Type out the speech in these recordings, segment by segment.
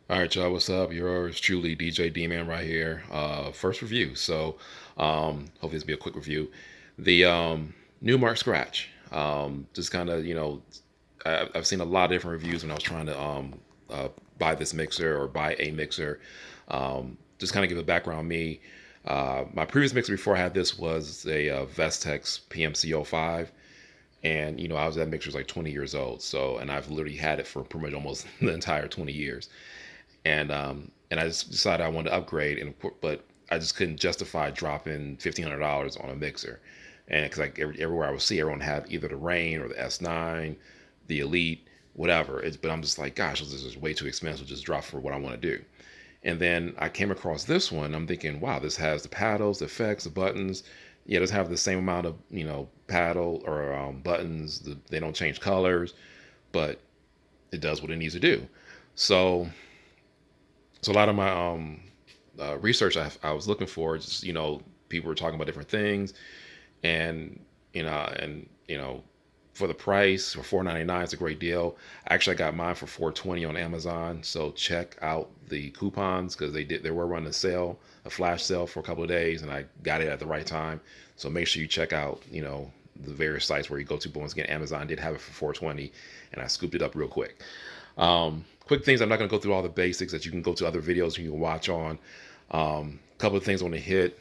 All right, y'all, what's up? Yours truly, DJ D-Man right here. First review. Hopefully this will be a quick review. The Numark Scratch. Just kind of, I've seen a lot of different reviews when I was trying to buy this mixer or buy a mixer. Just kind of give a background on me. My previous mixer before I had this was a Vestax PMC05. And, I was that mixer was like 20 years old. So, and I've literally had it for pretty much almost the entire 20 years. And I just decided I wanted to upgrade, but I just couldn't justify dropping $1,500 on a mixer, and because like everywhere I would see, everyone had either the Rain or the S9, the Elite, whatever. But I'm just like, gosh, this is way too expensive. Just drop for what I want to do. And then I came across this one. I'm thinking, wow, this has the paddles, the effects, the buttons. Yeah, it does have the same amount of paddle or buttons. They don't change colors, but it does what it needs to do. So so a lot of my research I was looking for, just people were talking about different things, and for the price for $4.99, it's a great deal. Actually, I got mine for $4.20 on Amazon. So check out the coupons because they were running a sale, a flash sale for a couple of days, and I got it at the right time. So make sure you check out the various sites where you go to. But once again, Amazon did have it for $4.20, and I scooped it up real quick. Quick things. I'm not going to go through all the basics that you can go to other videos you can watch on. Couple of things I want to hit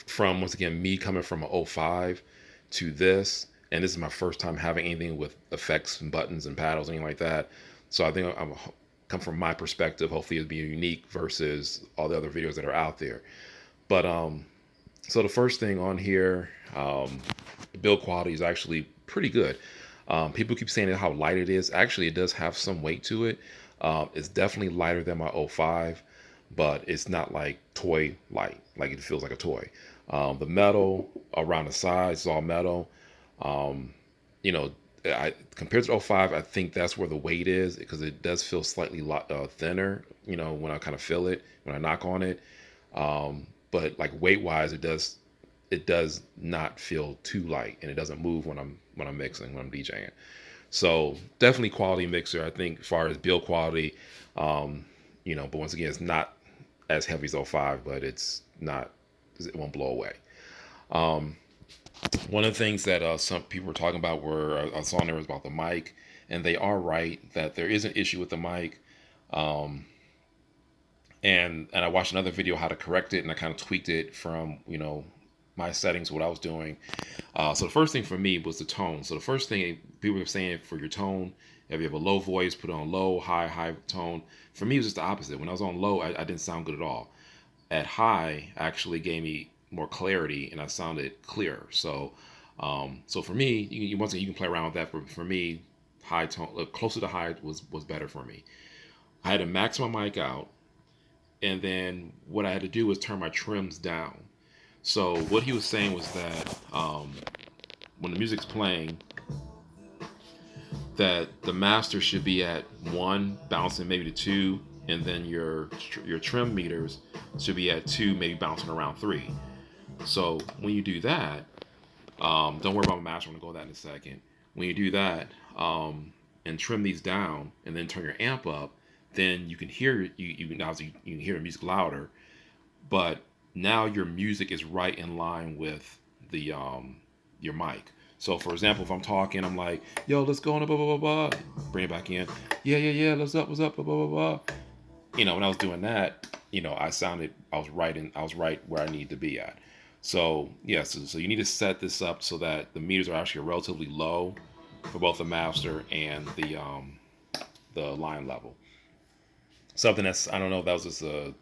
from, once again, me coming from an '05 to this, and this is my first time having anything with effects and buttons and paddles, anything like that. So I think I'm come from my perspective. Hopefully, it'll be unique versus all the other videos that are out there. But so the first thing on here, the build quality is actually pretty good. People keep saying how light it is. Actually, it does have some weight to it. It's definitely lighter than my '05, but it's not like toy light, like it feels like a toy. The metal around the sides is all metal. Um, you know, compared to '05, I think that's where the weight is because it does feel slightly thinner, when I kind of feel it, when I knock on it. But like weight wise, it does not feel too light, and it doesn't move when I'm mixing, when I'm DJing. So definitely quality mixer. I think as far as build quality, but once again, it's not as heavy as '05, but it won't blow away. Um, One of the things that some people were talking about I saw on there was about the mic, and they are right that there is an issue with the mic. Um, and I watched another video how to correct it, and I kind of tweaked it from my settings, what I was doing. So the first thing for me was the tone. So the first thing people were saying for your tone, if you have a low voice, put it on low, high tone. For me, it was just the opposite. When I was on low, I didn't sound good at all. At high, actually gave me more clarity, and I sounded clearer. So for me, once again, you can play around with that. For me, high tone, closer to high was better for me. I had to max my mic out, and then what I had to do was turn my trims down. So what he was saying was that when the music's playing, that the master should be at one, bouncing maybe to two, and then your trim meters should be at two, maybe bouncing around three. So when you do that, don't worry about my master. I'm gonna go with that in a second. When you do that and trim these down, and then turn your amp up, then you can hear you can hear the music louder, but now your music is right in line with the your mic. So for example, if I'm talking, I'm like, "Yo, let's go on a blah blah blah blah," bring it back in. Yeah, yeah, yeah. What's up, blah blah blah blah. When I was doing that, I was right where I need to be at. So yes, so you need to set this up so that the meters are actually relatively low for both the master and the line level. Something that's, I don't know if that was just a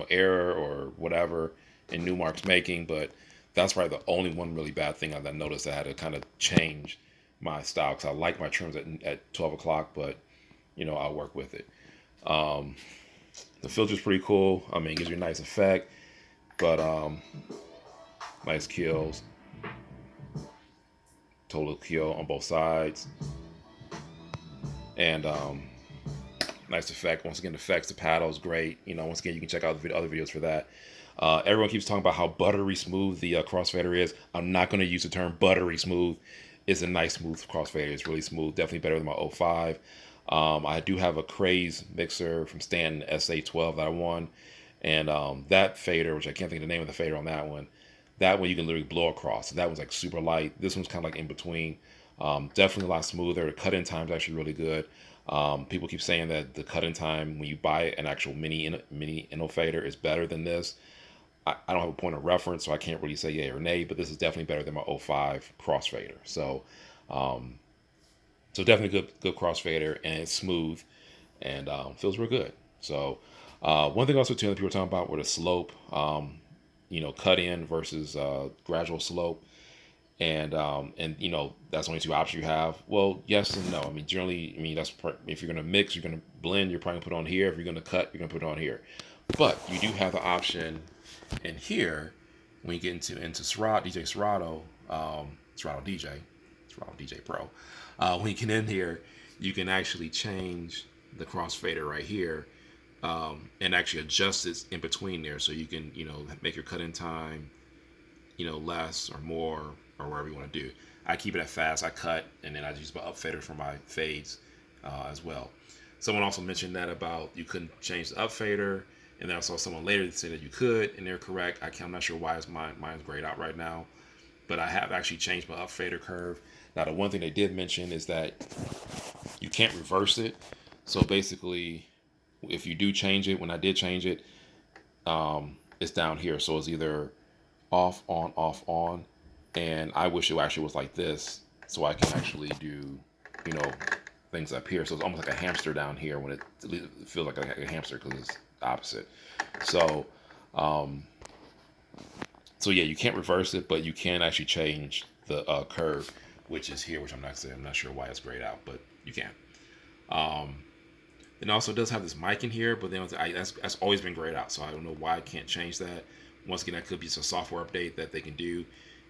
error or whatever in Newmark's making, but that's probably the only one really bad thing I noticed. I had to kind of change my style because I like my trims at 12 o'clock, but I'll work with it. Um, the filter's pretty cool. I mean, it gives you a nice effect, but nice kills, total kill on both sides, and nice effect. Once again, the effects, the paddle's great. Once again, you can check out the other videos for that. Everyone keeps talking about how buttery smooth the crossfader is. I'm not going to use the term buttery smooth. It's a nice smooth crossfader. It's really smooth. Definitely better than my '05. I do have a Craze mixer from Stanton SA12 that I won. And that fader, which I can't think of the name of the fader on that one you can literally blow across. So that one's like super light. This one's kind of like in between. Definitely a lot smoother. The cut-in time is actually really good. People keep saying that the cut-in time when you buy an actual mini fader is better than this. I don't have a point of reference, so I can't really say yay or nay, but this is definitely better than my '05 crossfader. Um, so definitely good crossfader, and it's smooth and feels real good. So one thing also too that people were talking about were the slope, cut in versus gradual slope, and that's only two options you have. Well, yes and no. I mean, generally, if you're gonna mix, you're gonna blend, you're probably gonna put it on here. If you're gonna cut, you're gonna put it on here. But you do have the option in here when you get into Serato, Serato DJ Pro. When you get in here, you can actually change the crossfader right here, and actually adjust it in between there, so you can make your cut in time less or more or whatever you want to do. I keep it at fast. I cut, and then I use my up fader for my fades as well. Someone also mentioned that about you couldn't change the up fader, and then I saw someone later say that you could, and they're correct. I'm not sure why mine's grayed out right now, but I have actually changed my up fader curve. Now, the one thing they did mention is that you can't reverse it. So basically, if you do change it, when I did change it, it's down here. So it's either off, on, and I wish it actually was like this, so I can actually do, things up here. So it's almost like a hamster down here when it feels like a hamster because it's opposite. So, yeah, you can't reverse it, but you can actually change the curve, which is here, which I'm not sure why it's grayed out, but you can. It also does have this mic in here, but then that's always been grayed out, so I don't know why I can't change that. Once again, that could be just a software update that they can do,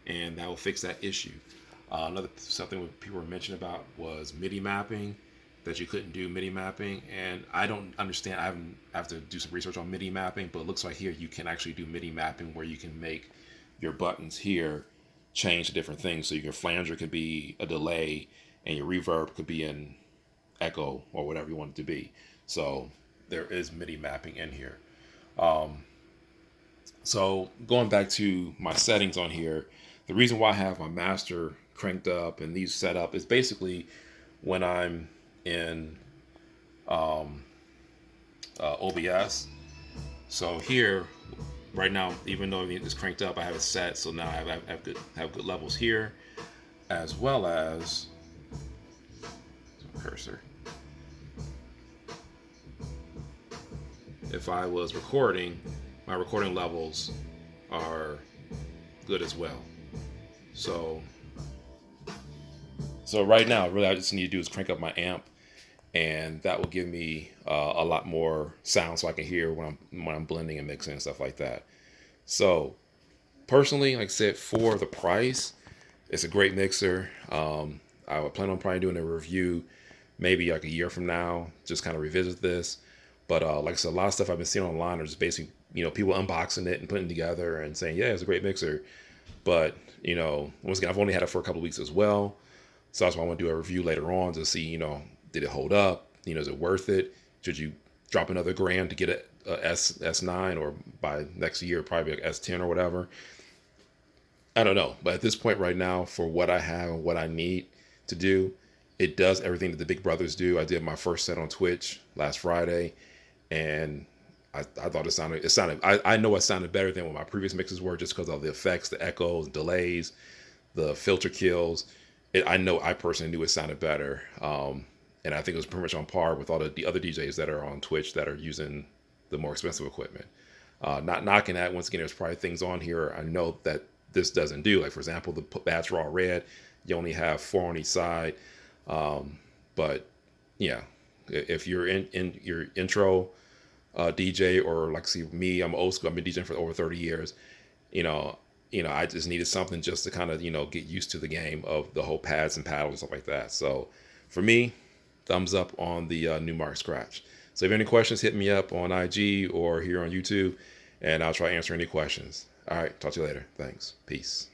and that will fix that issue. Something people were mentioning about was MIDI mapping, that you couldn't do MIDI mapping, and I don't understand. I have to do some research on MIDI mapping, but it looks like here you can actually do MIDI mapping where you can make your buttons here change to different things. So your flanger could be a delay, and your reverb could be an echo or whatever you want it to be. So there is MIDI mapping in here. So going back to my settings on here, the reason why I have my master cranked up and these set up is basically when I'm in OBS. So here, right now, even though it's cranked up, I have it set. So now I have good levels here, as well as cursor. If I was recording, my recording levels are good as well. So right now, really, I just need to do is crank up my amp, and that will give me a lot more sound, so I can hear when I'm blending and mixing and stuff like that. So personally, like I said, for the price, it's a great mixer. I would plan on probably doing a review maybe like a year from now, just kind of revisit this. But like I said, a lot of stuff I've been seeing online are just basically, people unboxing it and putting it together and saying, yeah, it's a great mixer. But, once again, I've only had it for a couple of weeks as well. So that's why I want to do a review later on to see, did it hold up? Is it worth it? Should you drop another grand to get a S9, or by next year, probably like S10 or whatever? I don't know. But at this point right now, for what I have and what I need to do, it does everything that the big brothers do. I did my first set on Twitch last Friday, and I thought it sounded, I know it sounded better than what my previous mixes were, just because of the effects, the echoes, delays, the filter kills. I personally knew it sounded better. And I think it was pretty much on par with all the other DJs that are on Twitch that are using the more expensive equipment. Not knocking that. Once again, there's probably things on here I know that this doesn't do. Like, for example, the bats raw red, you only have 4 on each side. But yeah, if you're in your intro DJ, or like, see me, I'm old school. I've been DJing for over 30 years. I just needed something just to kind of, get used to the game of the whole pads and paddles and stuff like that. So for me, thumbs up on the Numark Scratch. So if you have any questions, hit me up on IG or here on YouTube, and I'll try to answer any questions. All right, talk to you later. Thanks. Peace.